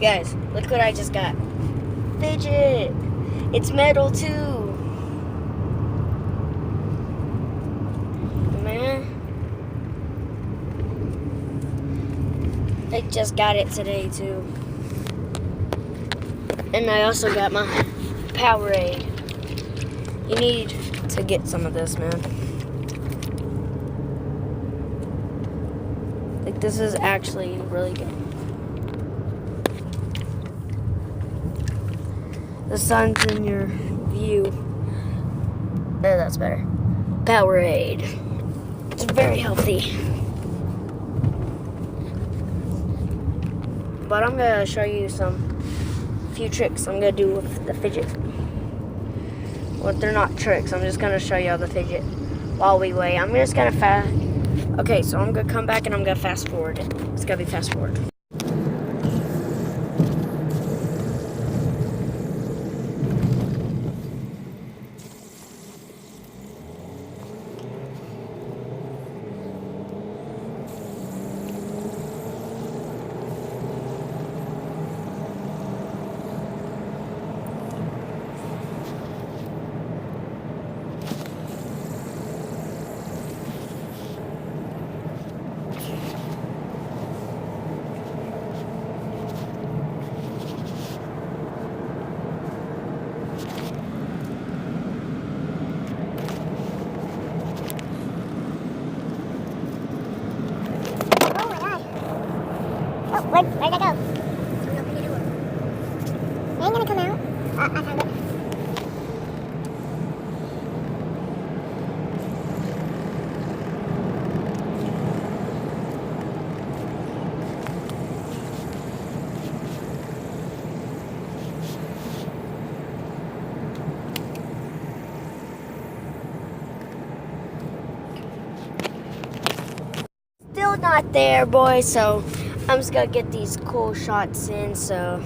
Guys, look what I just got. Fidget. It's metal too. Man. I just got it today too. And I also got my Powerade. You need to get some of this, man. Like, this is actually really good. The sun's in your view. There, that's better. Powerade. It's very healthy. But I'm gonna show you a few tricks I'm gonna do with the fidget. Well, they're not tricks. I'm just gonna show you all the fidget while we wait. I'm just gonna Okay, so I'm gonna come back and I'm gonna fast forward it. It's gonna be fast forward. Where'd that go? It ain't gonna come out. I found it. Still not there, boys, so I'm just gonna get these cool shots in, so.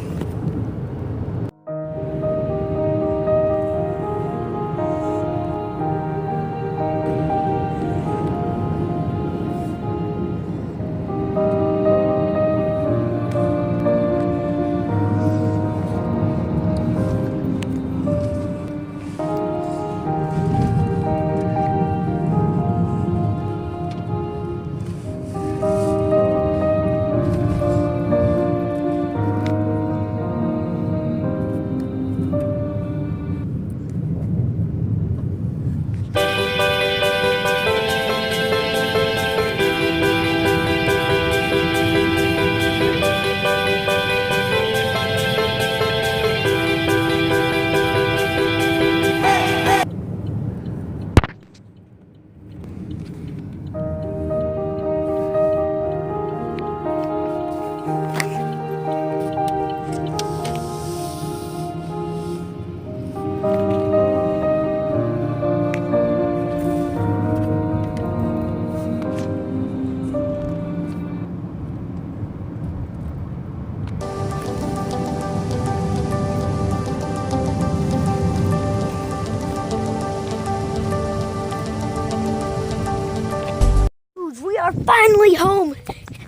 We are finally home.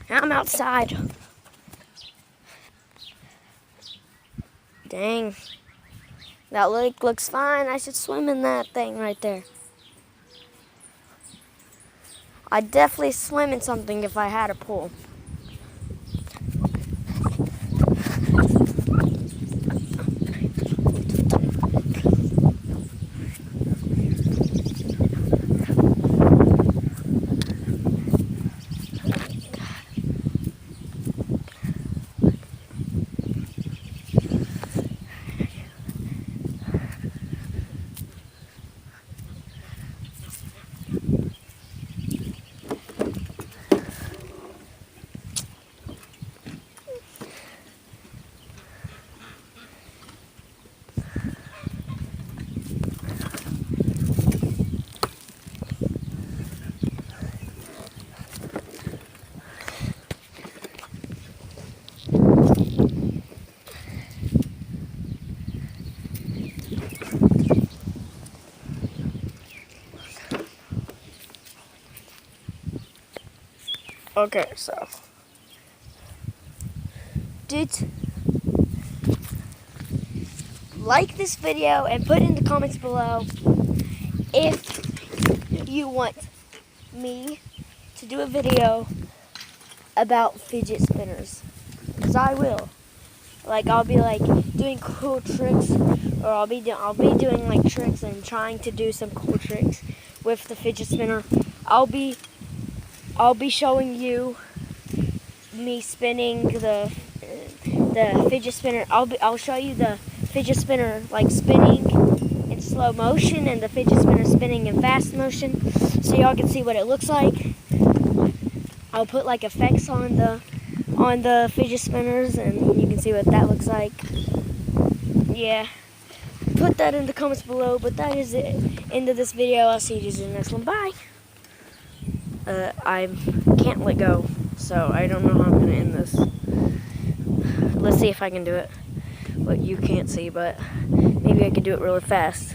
I'm outside. Dang. That lake looks fine. I should swim in that thing right there. I'd definitely swim in something if I had a pool. Okay, so did like this video and put in the comments below if you want me to do a video about fidget spinners, because I will. Like, I'll be like doing cool tricks, or I'll be doing like tricks and trying to do some cool tricks with the fidget spinner. I'll be showing you me spinning the fidget spinner. I'll show you the fidget spinner like spinning in slow motion and the fidget spinner spinning in fast motion, so y'all can see what it looks like. I'll put like effects on the fidget spinners, and you can see what that looks like. Yeah, put that in the comments below. But that is it. End of this video. I'll see you in the next one. Bye. I can't let go, so I don't know how I'm gonna end this. Let's see if I can do it. What you can't see, but maybe I can do it really fast.